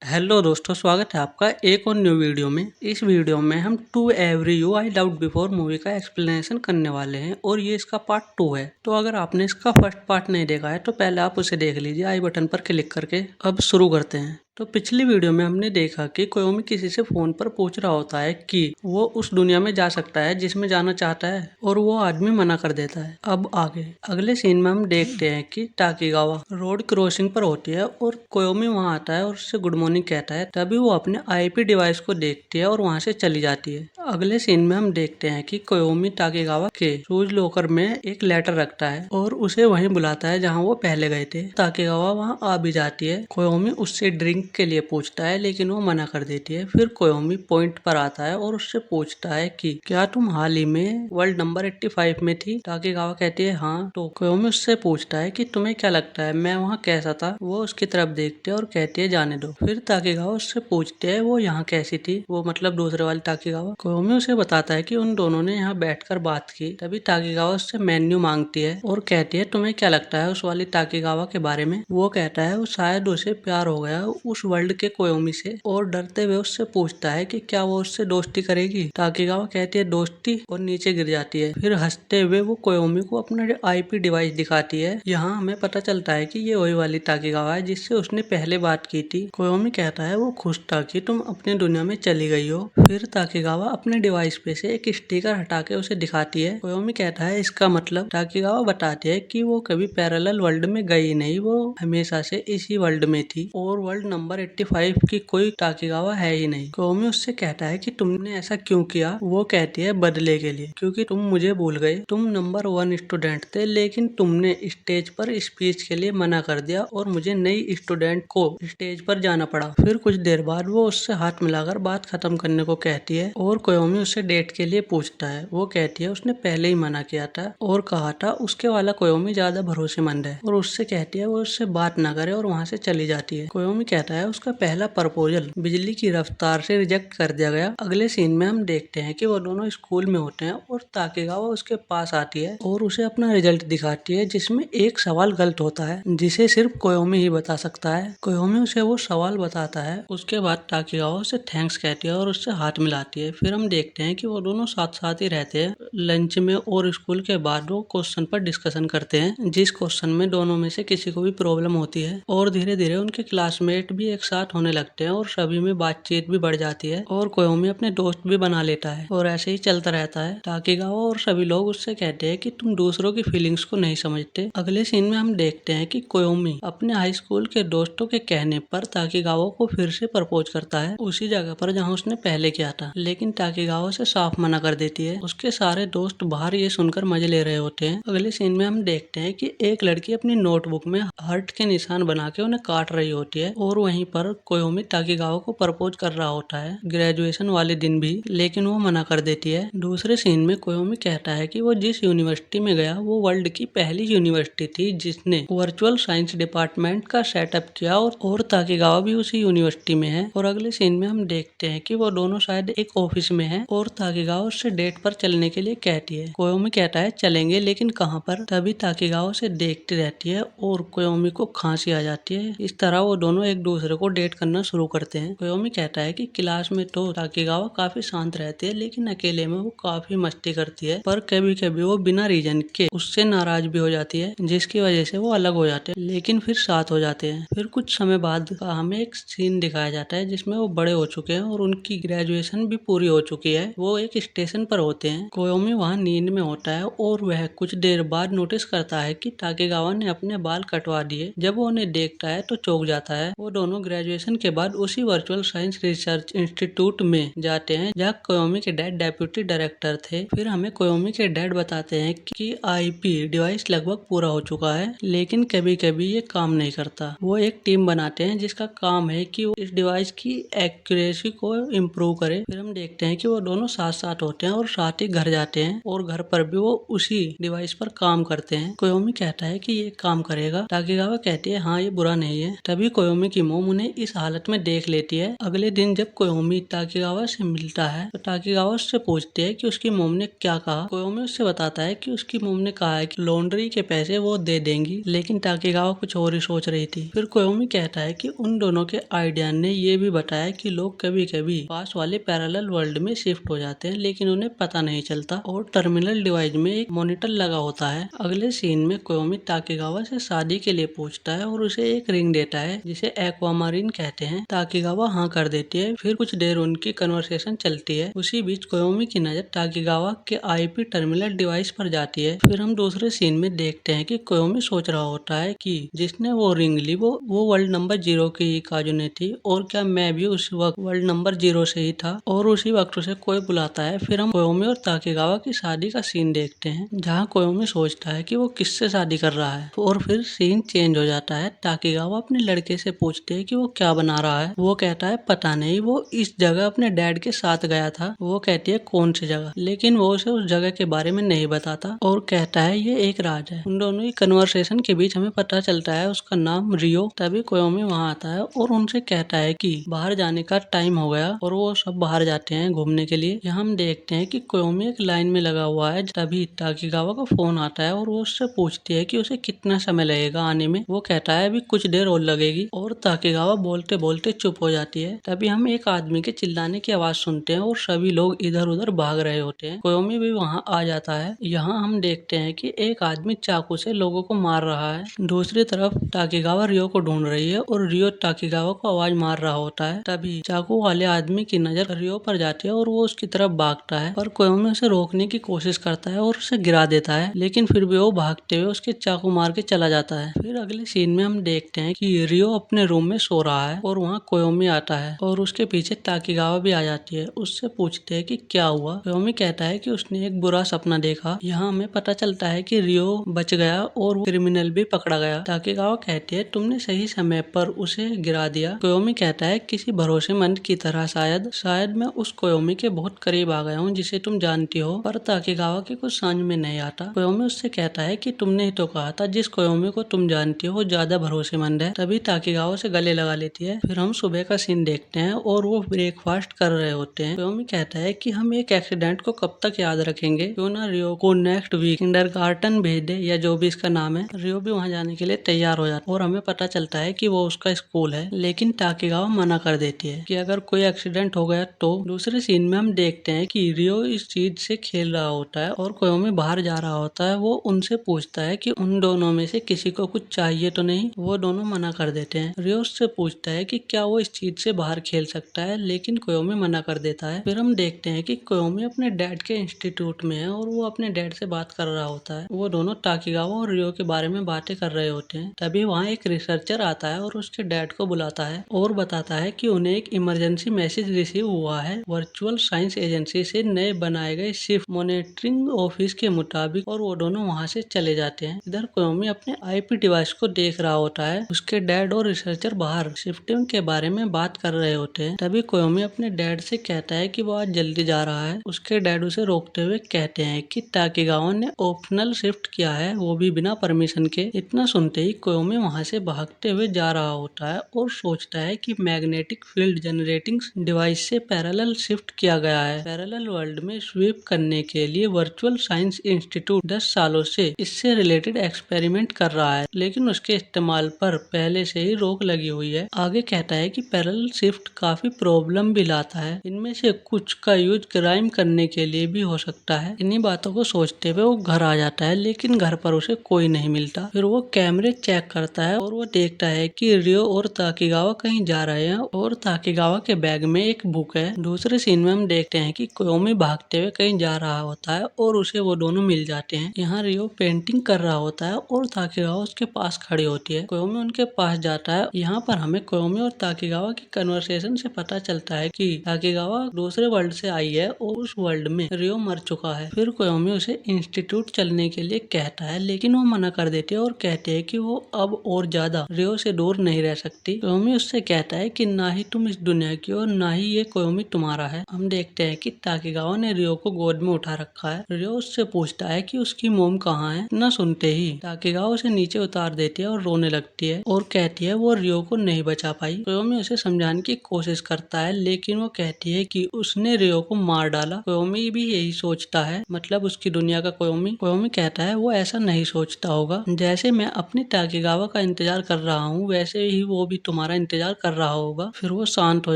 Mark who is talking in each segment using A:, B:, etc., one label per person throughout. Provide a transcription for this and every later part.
A: Hello दोस्तों, स्वागत है आपका एक और न्यू वीडियो में। इस वीडियो में हम to every you I loved before movie का एक्सप्लेनेशन करने वाले हैं और ये इसका पार्ट 2 है। तो अगर आपने इसका फर्स्ट पार्ट नहीं देखा है तो पहले आप उसे देख लीजिए आई बटन पर क्लिक करके। अब शुरू करते हैं। तो पिछली वीडियो में हमने देखा कि कोयोमी किसी से फोन पर पूछ रहा होता है कि वो उस दुनिया में जा सकता है जिसमें जाना चाहता है और वो आदमी मना कर देता है। अब आगे अगले सीन में हम देखते हैं कि टाकीगावा रोड क्रॉसिंग पर होती है और कोयोमी वहां आता है और उससे गुड मॉर्निंग कहता है। तभी वो अपने आईपी डिवाइस को देखती है और वहां से चली जाती है। अगले सीन में हम देखते हैं कि कोयोमी टाकीगावा के शूज लॉकर में एक लेटर रखता है और उसे वहीं बुलाता है जहाँ वो पहले गए थे। टाकीगावा वहाँ आ भी जाती है। कोयोमी उससे ड्रिंक के लिए पूछता है लेकिन वो मना कर देती है। फिर कोयोमी पॉइंट पर आता है और उससे पूछता है कि क्या तुम हाल ही में वर्ल्ड नंबर 85 में थी। टाकीगावा कहती है हाँ। तो कोयोमी उससे पूछता है कि तुम्हें क्या लगता है मैं वहाँ कैसा था। वो उसकी तरफ देखती है और कहती है जाने दो। फिर टाकीगावा उससे पूछते है वो यहाँ कैसी थी, वो मतलब दूसरे वाली टाकीगावा। कोयोमी उसे बताता है कि उन दोनों ने यहाँ बैठकर बात की। तभी टाकीगावा उससे मेन्यू मांगती है और कहती है तुम्हें क्या लगता है उस वाली टाकीगावा के बारे में। वो कहता है वो शायद उसे प्यार हो गया उस वर्ल्ड के कोयोमी से और डरते हुए उससे पूछता है कि क्या वो उससे दोस्ती करेगी। टाकीगावा कहती है दोस्ती और नीचे गिर जाती है। फिर हंसते हुए वो कोयोमी को अपना आईपी डिवाइस दिखाती है। यहाँ हमें पता चलता है कि ये वही वाली टाकीगावा है जिससे उसने पहले बात की थी। कोयोमी कहता है वो खुश था कि तुम अपनी दुनिया में चली गई हो। फिर टाकीगावा अपने डिवाइस पे से एक स्टिकर हटा के उसे दिखाती है। कोयोमी कहता है इसका मतलब। टाकीगावा बताती है कि वो कभी पैरेलल वर्ल्ड में गई नहीं, वो हमेशा से इसी वर्ल्ड में थी और वर्ल्ड नंबर 85 की कोई टाकीगावा है ही नहीं। कोयोमी उससे कहता है कि तुमने ऐसा क्यों किया। वो कहती है बदले के लिए, क्योंकि तुम मुझे भूल गए। तुम नंबर 1 स्टूडेंट थे लेकिन तुमने स्टेज पर स्पीच के लिए मना कर दिया और मुझे नई स्टूडेंट को स्टेज पर जाना पड़ा। फिर कुछ देर बाद वो उससे हाथ मिलाकर बात खत्म करने को कहती है और कोयोमी उससे डेट के लिए पूछता है। वो कहती है उसने पहले ही मना किया था और कहा था उसके वाला कोयोमी ज्यादा भरोसेमंद है और उससे कहती है वो उससे बात ना करे और वहाँ से चली जाती है। कोयोमी कहता है उसका पहला प्रपोजल बिजली की रफ्तार से रिजेक्ट कर दिया गया। अगले सीन में हम देखते हैं कि वो दोनों स्कूल में होते हैं और टाकीगावा उसके पास आती है और उसे अपना रिजल्ट दिखाती है जिसमें एक सवाल गलत होता है जिसे सिर्फ कोयोमी ही बता सकता है। कोयोमी उसे वो सवाल बताता है। उसके बाद टाकीगावा उसे थैंक्स कहती है और उससे हाथ मिलाती है। फिर हम देखते हैं कि वो दोनों साथ साथ ही रहते हैं लंच में और स्कूल के बाद वो क्वेश्चन पर डिस्कशन करते हैं जिस क्वेश्चन में दोनों में से किसी को भी प्रॉब्लम होती है और धीरे धीरे उनके क्लासमेट भी एक साथ होने लगते हैं और सभी में बातचीत भी बढ़ जाती है और कोयोमी अपने दोस्त भी बना लेता है और ऐसे ही चलता रहता है। टाकीगावा और सभी लोग उससे कहते हैं कि तुम दूसरों की फीलिंग्स को नहीं समझते। अगले सीन में हम देखते हैं कि कोयोमी अपने हाई स्कूल के दोस्तों के कहने पर टाकीगावा को फिर से प्रपोज करता है उसी जगह पर जहाँ उसने पहले किया था, लेकिन टाकीगावा से साफ मना कर देती है। उसके सारे दोस्त बाहर ये सुनकर मजे ले रहे होते हैं। अगले सीन में हम देखते हैं कि एक लड़की अपनी नोटबुक में हार्ट के निशान बना के उन्हें काट रही होती है और वहीं पर कोयोमी टाकीगावा को प्रपोज कर रहा होता है ग्रेजुएशन वाले दिन भी, लेकिन वो मना कर देती है। दूसरे सीन में कोयोमी कहता है कि वो जिस यूनिवर्सिटी में गया वो वर्ल्ड की पहली यूनिवर्सिटी थी जिसने वर्चुअल साइंस डिपार्टमेंट का सेटअप किया और टाकीगावा भी उसी यूनिवर्सिटी में है। और अगले सीन में हम देखते हैं कि वो दोनों शायद एक ऑफिस में हैं और टाकीगावा उससे डेट पर चलने के लिए कहती है। कोयोमी कहता है चलेंगे लेकिन कहाँ पर। तभी टाकीगावा उसे देखती रहती है और कोयोमी को खांसी आ जाती है। इस तरह वो दोनों एक दूसरे को डेट करना शुरू करते हैं। कोयोमी कहता है कि क्लास में तो टाकीगावा काफी शांत रहती है लेकिन अकेले में वो काफी मस्ती करती है, पर कभी कभी वो बिना रीजन के उससे नाराज भी हो जाती है जिसकी वजह से वो अलग हो जाते हैं लेकिन फिर साथ हो जाते हैं। फिर कुछ समय बाद हमें एक सीन दिखाया जाता है जिसमें वो बड़े हो चुके हैं और उनकी ग्रेजुएशन भी पूरी हो चुकी है। वो एक स्टेशन पर होते हैं। कोयोमी वहाँ नींद में होता है और वह कुछ देर बाद नोटिस करता है कि टाकीगावा ने अपने बाल कटवा दिए। जब वो उन्हें देखता है तो चौंक जाता है। वो दोनों ग्रेजुएशन के बाद उसी वर्चुअल साइंस रिसर्च इंस्टीट्यूट में जाते हैं जहाँ कोयोमी के डैड डेप्यूटी डायरेक्टर थे। फिर हमें कोयोमी के डैड बताते हैं कि आईपी डिवाइस लगभग पूरा हो चुका है लेकिन कभी कभी ये काम नहीं करता। वो एक टीम बनाते हैं जिसका काम है कि वो इस डिवाइस की एक्यूरेसी को इम्प्रूव करे। फिर हम देखते हैं कि वो दोनों साथ साथ होते हैं और साथ ही घर जाते हैं और घर पर भी वो उसी डिवाइस पर काम करते हैं। कोयोमी कहता है कि ये काम करेगा। टाकीगावा कहती है हाँ ये बुरा नहीं है। तभी कोयोमी की मोम उन्हें इस हालत में देख लेती है। अगले दिन जब कोयोमी ताकेगावा से मिलता है तो ताकेगावा उससे पूछती है कि उसकी मोम ने क्या कहा। कोयोमी उससे बताता है कि उसकी मोम ने कहा है कि लॉन्ड्री के पैसे वो दे देंगी, लेकिन ताकेगावा कुछ और ही सोच रही थी। फिर कोयोमी कहता है कि उन दोनों के आइडिया ने ये भी बताया कि लोग कभी कभी पास वाले पैरेलल वर्ल्ड में शिफ्ट हो जाते हैं, लेकिन उन्हें पता नहीं चलता। और टर्मिनल डिवाइस में एक मॉनिटर लगा होता है। अगले सीन में कोयोमी ताकेगावा से शादी के लिए पूछता है और उसे एक रिंग देता है जिसे एक्वामारीन कहते हैं। ताकेगावा हाँ कर देती है। फिर कुछ देर उनकी कन्वर्सेशन चलती है। उसी बीच कोयोमी की नजर ताकेगावा के आईपी टर्मिनल डिवाइस पर जाती है। फिर हम दूसरे सीन में देखते हैं कि कोयोमी सोच रहा होता है कि जिसने वो रिंग ली वो वर्ल्ड नंबर 0 की काजुने थी, और क्या मैं भी उस वक्त वर्ल्ड नंबर 0 से ही था। और उसी वक्त उसे कोई बुलाता है। फिर हम कोयोमी और ताकेगावा की शादी का सीन देखते हैं, जहाँ कोयोमी सोचता है कि वो किससे शादी कर रहा है। और फिर सीन चेंज हो जाता है। ताकेगावा अपने लड़के से पूछते है कि वो क्या बना रहा है। वो कहता है पता नहीं, वो इस जगह अपने डैड के साथ गया था। वो कहती है कौन सी जगह, लेकिन वो उसे उस जगह के बारे में नहीं बताता और कहता है ये एक राज है। उन दोनों की कन्वर्सेशन के बीच हमें पता चलता है उसका नाम रियो। तभी कोयोमी वहाँ आता है और उनसे कहता है कि बाहर जाने का टाइम हो गया, और वो सब बाहर जाते हैं घूमने के लिए। यहाँ हम देखते हैं कि कोयोमी एक लाइन में लगा हुआ है। तभी ताकेगावा का फोन आता है और वो उससे पूछती है कि उसे कितना समय लगेगा आने में। वो कहता है अभी कुछ देर और लगेगी, और ताकेगावा बोलते बोलते चुप हो जाती है। तभी हम एक आदमी के चिल्लाने की आवाज सुनते हैं और सभी लोग इधर उधर भाग रहे होते हैं। कोयोमी भी वहाँ आ जाता है। यहाँ हम देखते हैं कि एक आदमी चाकू से लोगों को मार रहा है। दूसरी तरफ ताकेगावा रियो को ढूंढ रही है और रियो ताकेगावा को आवाज मार रहा होता है। तभी चाकू वाले आदमी की नजर रियो पर जाती है और वो उसकी तरफ भागता है, पर कोयोमी उसे रोकने की कोशिश करता है और उसे गिरा देता है, लेकिन फिर भी वो भागते हुए उसके चाकू मार के चला जाता है। फिर अगले सीन में हम देखते हैं कि रियो अपने रूम में सो रहा है और वहाँ कोयोमी आता है और उसके पीछे ताकेगावा भी आ जाती है। उससे पूछते हैं कि क्या हुआ। कोयोमी कहता है कि उसने एक बुरा सपना देखा। यहाँ हमें पता चलता है कि रियो बच गया और वो क्रिमिनल भी पकड़ा गया। ताकेगावा कहती है तुमने सही समय पर उसे गिरा दिया। कोयोमी कहता है किसी भरोसेमंद की तरह शायद मैं उस कोयोमी के बहुत करीब आ गया हूँ जिसे तुम जानती हो। पर ताकेगावा की कुछ समझ में नहीं आता। कोयोमी उससे कहता है कि तुमने ही तो कहा था जिस कोयोमी को तुम जानती हो वो ज्यादा भरोसेमंद है। तभी ताकेगावा से गले लगा लेती है। फिर हम सुबह का सीन देखते हैं और वो ब्रेकफास्ट कर रहे होते हैं। कोयोमी कहता है कि हम एक एक्सीडेंट को कब तक याद रखेंगे, क्यों ना रियो को नेक्स्ट वीक किंडरगार्टन भेज दे, या जो भी इसका नाम है। रियो भी वहाँ जाने के लिए तैयार हो जाता है और हमें पता चलता है कि वो उसका स्कूल है, लेकिन ताकेगावा मना कर देती है कि अगर कोई एक्सीडेंट हो गया तो। दूसरे सीन में हम देखते हैं कि रियो इस चीज से खेल रहा होता है और कोयोमी बाहर जा रहा होता है। वो उनसे पूछता है कि उन दोनों में से किसी को कुछ चाहिए तो नहीं। वो दोनों मना कर देते हैं। रियो उससे पूछता है कि क्या वो इस चीज से बाहर खेल सकता है, लेकिन कोयोमी मना कर देता है। फिर हम देखते हैं कि कोयोमी अपने डैड के इंस्टीट्यूट में है और वो अपने डैड से बात कर रहा होता है। वो दोनों ताकेगावा और रियो के बारे में बातें कर रहे होते हैं। तभी वहाँ एक रिसर्चर आता है और उसके डैड को बुलाता है और बताता है कि उन्हें एक इमरजेंसी मैसेज रिसीव हुआ है वर्चुअल साइंस एजेंसी से नए बनाए गए शिफ्ट मॉनिटरिंग ऑफिस के मुताबिक, और वो दोनों वहाँ से चले जाते हैं। इधर कोयोमी अपने आईपी डिवाइस को देख रहा होता है। उसके डैड और रिसर्चर बाहर शिफ्टिंग के बारे में बात कर रहे होते हैं। तभी कोयोमी अपने डैड से कहता है कि वो आज जल्दी जा रहा है। उसके डैड उसे रोकते हुए कहते हैं कि ताकेगावा ने ऑप्शनल शिफ्ट किया है, वो भी बिना परमिशन के। इतना सुनते ही कोयोमी वहाँ से भागते हुए जा रहा होता है और सोचता है कि मैग्नेटिक फील्ड जनरेटिंग डिवाइस से पैरेलल शिफ्ट किया गया है। पैरेलल वर्ल्ड में स्वीप करने के लिए वर्चुअल साइंस इंस्टीट्यूट 10 सालों से इससे रिलेटेड एक्सपेरिमेंट कर रहा है, लेकिन उसके इस्तेमाल पर पहले से ही रोक लगी हुई है। आगे कहता है कि पैरेलल शिफ्ट काफी प्रॉब्लम भी लाता है, इनमें से कुछ का यूज क्राइम करने के लिए भी हो सकता है। इन्हीं बातों को सोचते हुए वो घर आ जाता है, लेकिन घर पर उसे कोई नहीं मिलता। फिर वो कैमरे चेक करता है और वो देखता है कि रियो और ताकेगावा कहीं जा रहे हैं और ताकेगावा के बैग में एक बुक है। दूसरे सीन में हम देखते हैं कि कोयोमी भागते हुए कहीं जा रहा होता है और उसे वो दोनों मिल जाते हैं। यहाँ रियो पेंटिंग कर रहा होता है और ताकेगावा उसके पास खड़ी होती है। कोयोमी उनके पास जाता है। यहाँ पर हमें कोयोमी और ताकेगावा की कन्वर्सेशन से पता चलता है कि ताकेगावा दूसरे वर्ल्ड से आई है और उस वर्ल्ड में रियो मर चुका है। फिर कोयोमी उसे इंस्टीट्यूट चलने के लिए कहता है, लेकिन वो मना कर देती है और कहते हैं कि वो अब और ज्यादा रियो से दूर नहीं रह सकती। कोयोमी उससे कहता है कि ना ही तुम इस दुनिया की और ना ही ये कोयोमी तुम्हारा है। हम देखते हैं कि ताकेगावा ने रियो को गोद में उठा रखा है। रियो उससे पूछता है कि उसकी मोम कहाँ है। न सुनते ही ताकेगावा उसे नीचे उतार देती है और रोने लगती है और कहती है वो रियो को नहीं बचा पाई। कोयोमी उसे समझाने की कोशिश करता है लेकिन वो कहती है कि उसने रियो को मार डाला। कोयोमी भी यही सोचता है, मतलब उसकी दुनिया का कोयोमी। कोयोमी कहता है वो ऐसा नहीं सोचता होगा। जैसे मैं अपनी ताकीगावा का इंतजार कर रहा हूँ वैसे ही वो भी तुम्हारा इंतजार कर रहा होगा। फिर वो शांत हो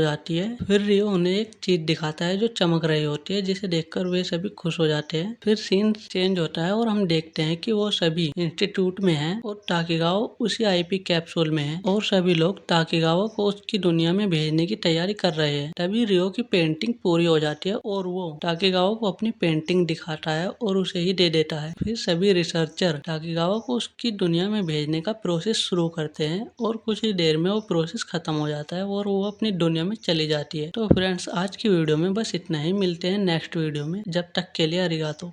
A: जाती है। फिर रियो उन्हें एक चीज दिखाता है जो चमक रही होती है, जिसे देखकर वे सभी खुश हो जाते हैं। फिर सीन चेंज होता है और हम देखते हैं कि वो सभी इंस्टीट्यूट में हैं और ताकीगावा उसी आईपी कैप्सूल में है और सभी लोग ताकीगावा को उसकी दुनिया में भेजने की तैयारी कर रहे हैं। तभी रियो की पेंटिंग पूरी हो जाती है और वो ताकीगावा को अपनी पेंटिंग दिखाता है और उसे ही दे देता है। फिर सभी रिसर्चर ताकीगावा को उसकी दुनिया में भेजने का प्रोसेस शुरू करते हैं और कुछ ही देर में वो प्रोसेस खत्म हो जाता है और वो अपनी दुनिया में चली जाती है। तो फ्रेंड्स, आज की वीडियो में बस इतना ही। मिलते हैं नेक्स्ट वीडियो में, जब तक के लिए अरिगातो।